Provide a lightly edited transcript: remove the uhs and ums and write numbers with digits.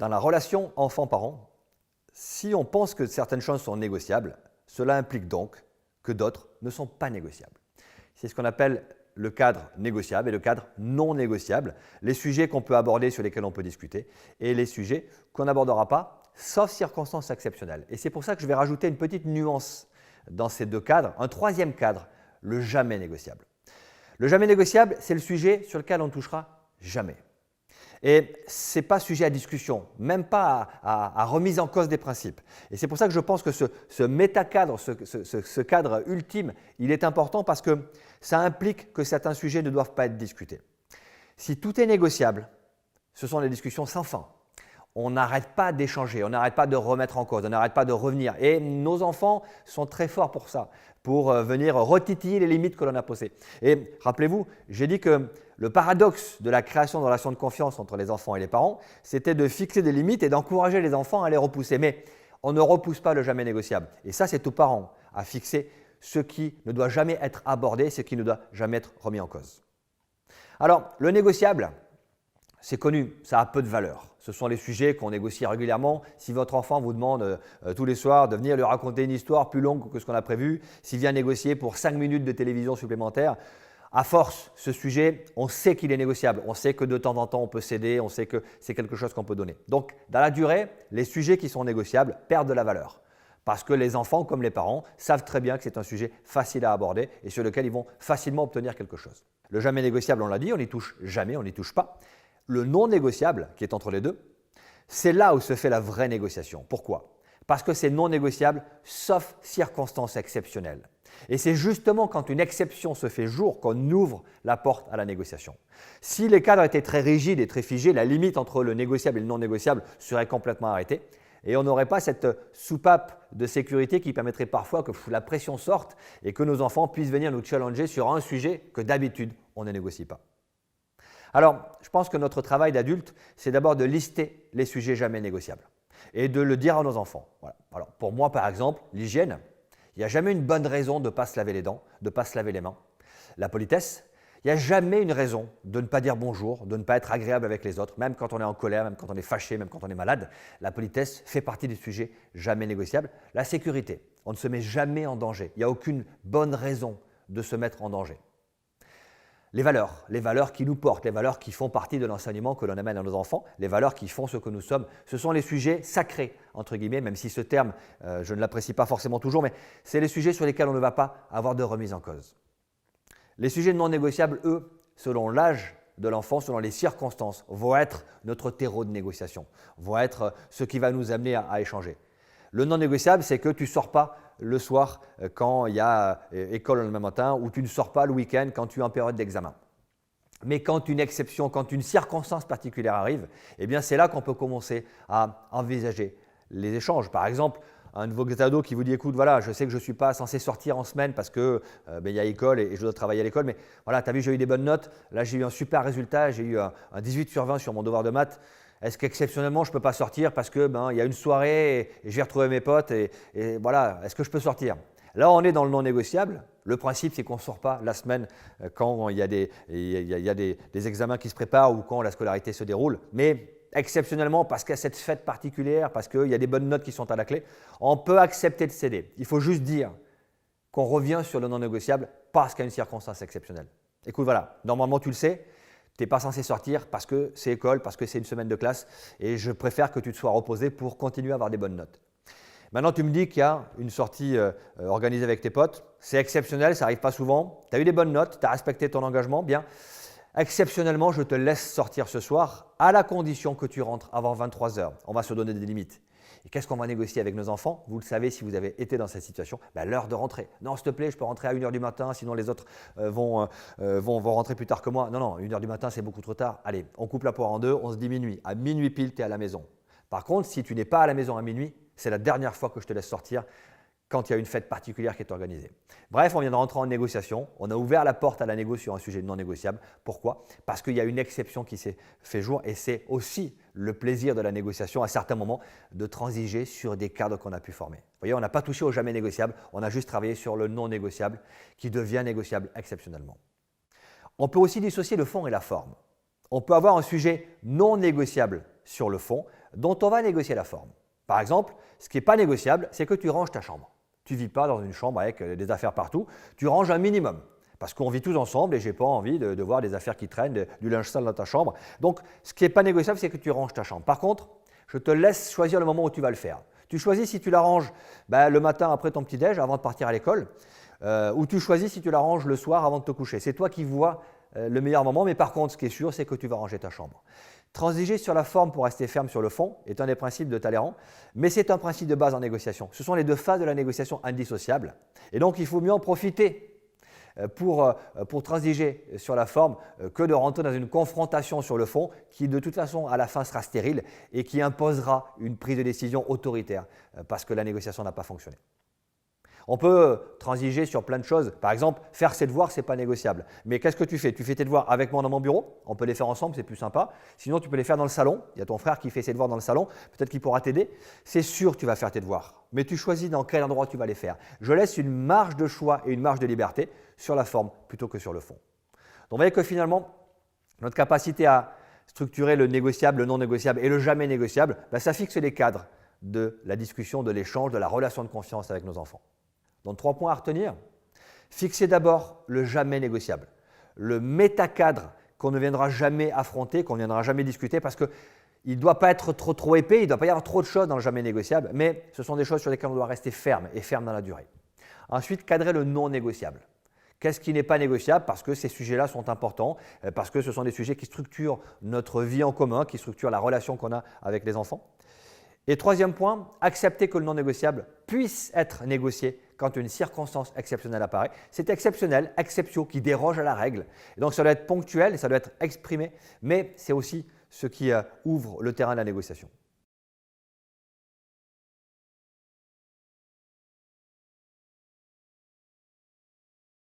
dans la relation enfant-parent, si on pense que certaines choses sont négociables, cela implique donc que d'autres ne sont pas négociables. C'est ce qu'on appelle le cadre négociable et le cadre non négociable, les sujets qu'on peut aborder, sur lesquels on peut discuter, et les sujets qu'on n'abordera pas, sauf circonstances exceptionnelles. Et c'est pour ça que je vais rajouter une petite nuance dans ces deux cadres, un troisième cadre, le jamais négociable. Le jamais négociable, c'est le sujet sur lequel on ne touchera jamais. Et ce n'est pas sujet à discussion, même pas à remise en cause des principes. Et c'est pour ça que je pense que ce métacadre, ce cadre ultime, il est important parce que ça implique que certains sujets ne doivent pas être discutés. Si tout est négociable, ce sont des discussions sans fin. On n'arrête pas d'échanger, on n'arrête pas de remettre en cause, on n'arrête pas de revenir. Et nos enfants sont très forts pour ça, pour venir retitiller les limites que l'on a posées. Et rappelez-vous, j'ai dit que le paradoxe de la création de relations de confiance entre les enfants et les parents, c'était de fixer des limites et d'encourager les enfants à les repousser. Mais on ne repousse pas le jamais négociable. Et ça, c'est aux parents à fixer ce qui ne doit jamais être abordé, ce qui ne doit jamais être remis en cause. Alors, le négociable, c'est connu, ça a peu de valeur. Ce sont les sujets qu'on négocie régulièrement. Si votre enfant vous demande tous les soirs de venir lui raconter une histoire plus longue que ce qu'on a prévu, s'il vient négocier pour 5 minutes de télévision supplémentaire, à force, ce sujet, on sait qu'il est négociable. On sait que de temps en temps, on peut céder, on sait que c'est quelque chose qu'on peut donner. Donc, dans la durée, les sujets qui sont négociables perdent de la valeur. Parce que les enfants, comme les parents, savent très bien que c'est un sujet facile à aborder et sur lequel ils vont facilement obtenir quelque chose. Le jamais négociable, on l'a dit, on n'y touche jamais, on n'y touche pas. Le non négociable, qui est entre les deux, c'est là où se fait la vraie négociation. Pourquoi? Parce que c'est non négociable, sauf circonstances exceptionnelles. Et c'est justement quand une exception se fait jour qu'on ouvre la porte à la négociation. Si les cadres étaient très rigides et très figés, la limite entre le négociable et le non négociable serait complètement arrêtée. Et on n'aurait pas cette soupape de sécurité qui permettrait parfois que la pression sorte et que nos enfants puissent venir nous challenger sur un sujet que d'habitude on ne négocie pas. Alors, je pense que notre travail d'adulte, c'est d'abord de lister les sujets jamais négociables et de le dire à nos enfants. Voilà. Alors, pour moi, par exemple, l'hygiène, il n'y a jamais une bonne raison de ne pas se laver les dents, de ne pas se laver les mains. La politesse, il n'y a jamais une raison de ne pas dire bonjour, de ne pas être agréable avec les autres, même quand on est en colère, même quand on est fâché, même quand on est malade. La politesse fait partie des sujets jamais négociables. La sécurité, on ne se met jamais en danger. Il n'y a aucune bonne raison de se mettre en danger. Les valeurs qui nous portent, les valeurs qui font partie de l'enseignement que l'on amène à nos enfants, les valeurs qui font ce que nous sommes, ce sont les sujets sacrés, entre guillemets, même si ce terme, je ne l'apprécie pas forcément toujours, mais c'est les sujets sur lesquels on ne va pas avoir de remise en cause. Les sujets non négociables, eux, selon l'âge de l'enfant, selon les circonstances, vont être notre terreau de négociation, vont être ce qui va nous amener à échanger. Le non négociable, c'est que tu ne sors pas le soir quand il y a école le lendemain matin ou tu ne sors pas le week-end quand tu es en période d'examen. Mais quand une exception, quand une circonstance particulière arrive, eh bien c'est là qu'on peut commencer à envisager les échanges. Par exemple, un de vos ados qui vous dit « Écoute, voilà, je sais que je ne suis pas censé sortir en semaine parce que y a école et je dois travailler à l'école, mais voilà, tu as vu, j'ai eu des bonnes notes. Là, j'ai eu un super résultat, j'ai eu un 18 sur 20 sur mon devoir de maths. Est-ce qu'exceptionnellement, je ne peux pas sortir parce qu'il y a une soirée et je vais retrouver mes potes et voilà, est-ce que je peux sortir ?» Là, on est dans le non négociable. Le principe, c'est qu'on ne sort pas la semaine quand il y a des examens qui se préparent ou quand la scolarité se déroule. Mais exceptionnellement, parce qu'il y a cette fête particulière, parce qu'il y a des bonnes notes qui sont à la clé, on peut accepter de céder. Il faut juste dire qu'on revient sur le non négociable parce qu'il y a une circonstance exceptionnelle. Écoute, voilà, normalement, tu le sais. Tu n'es pas censé sortir parce que c'est école, parce que c'est une semaine de classe et je préfère que tu te sois reposé pour continuer à avoir des bonnes notes. Maintenant, tu me dis qu'il y a une sortie organisée avec tes potes. C'est exceptionnel, ça n'arrive pas souvent. Tu as eu des bonnes notes, tu as respecté ton engagement. Bien, exceptionnellement, je te laisse sortir ce soir à la condition que tu rentres avant 23 h. On va se donner des limites. Et qu'est-ce qu'on va négocier avec nos enfants? Vous le savez si vous avez été dans cette situation, l'heure de rentrer. Non, s'il te plaît, je peux rentrer à 1 h du matin, sinon les autres vont rentrer plus tard que moi. Non, 1 h du matin, c'est beaucoup trop tard. Allez, on coupe la poire en deux, on se dit minuit. À minuit pile, tu es à la maison. Par contre, si tu n'es pas à la maison à minuit, c'est la dernière fois que je te laisse sortir quand il y a une fête particulière qui est organisée. Bref, on vient de rentrer en négociation. On a ouvert la porte à la négo sur un sujet non négociable. Pourquoi? Parce qu'il y a une exception qui s'est fait jour et c'est aussi le plaisir de la négociation à certains moments de transiger sur des cadres qu'on a pu former. Vous voyez, on n'a pas touché au jamais négociable, on a juste travaillé sur le non négociable qui devient négociable exceptionnellement. On peut aussi dissocier le fond et la forme. On peut avoir un sujet non négociable sur le fond, dont on va négocier la forme. Par exemple, ce qui n'est pas négociable, c'est que tu ranges ta chambre. Tu ne vis pas dans une chambre avec des affaires partout, tu ranges un minimum. Parce qu'on vit tous ensemble et je n'ai pas envie de voir des affaires qui traînent, du linge sale dans ta chambre. Donc, ce qui n'est pas négociable, c'est que tu ranges ta chambre. Par contre, je te laisse choisir le moment où tu vas le faire. Tu choisis si tu la ranges le matin après ton petit-déj, avant de partir à l'école, ou tu choisis si tu la ranges le soir avant de te coucher. C'est toi qui vois le meilleur moment, mais par contre, ce qui est sûr, c'est que tu vas ranger ta chambre. Transiger sur la forme pour rester ferme sur le fond est un des principes de Talleyrand, mais c'est un principe de base en négociation. Ce sont les deux phases de la négociation indissociables, et donc il faut mieux en profiter pour transiger sur la forme que de rentrer dans une confrontation sur le fond qui de toute façon à la fin sera stérile et qui imposera une prise de décision autoritaire parce que la négociation n'a pas fonctionné. On peut transiger sur plein de choses. Par exemple, faire ses devoirs, ce n'est pas négociable. Mais qu'est-ce que tu fais? Tu fais tes devoirs avec moi dans mon bureau. On peut les faire ensemble, c'est plus sympa. Sinon, tu peux les faire dans le salon. Il y a ton frère qui fait ses devoirs dans le salon. Peut-être qu'il pourra t'aider. C'est sûr que tu vas faire tes devoirs. Mais tu choisis dans quel endroit tu vas les faire. Je laisse une marge de choix et une marge de liberté sur la forme plutôt que sur le fond. Donc, vous voyez que finalement, notre capacité à structurer le négociable, le non négociable et le jamais négociable, ça fixe les cadres de la discussion, de l'échange, de la relation de confiance avec nos enfants. Donc, 3 points à retenir. Fixez d'abord le jamais négociable, le métacadre qu'on ne viendra jamais affronter, qu'on ne viendra jamais discuter parce qu'il ne doit pas être trop épais, il ne doit pas y avoir trop de choses dans le jamais négociable, mais ce sont des choses sur lesquelles on doit rester ferme et ferme dans la durée. Ensuite, cadrer le non négociable. Qu'est-ce qui n'est pas négociable? Parce que ces sujets-là sont importants, parce que ce sont des sujets qui structurent notre vie en commun, qui structurent la relation qu'on a avec les enfants. Et troisième point, accepter que le non négociable puisse être négocié quand une circonstance exceptionnelle apparaît. C'est exceptionnel, exceptio, qui déroge à la règle. Et donc ça doit être ponctuel et ça doit être exprimé, mais c'est aussi ce qui ouvre le terrain de la négociation.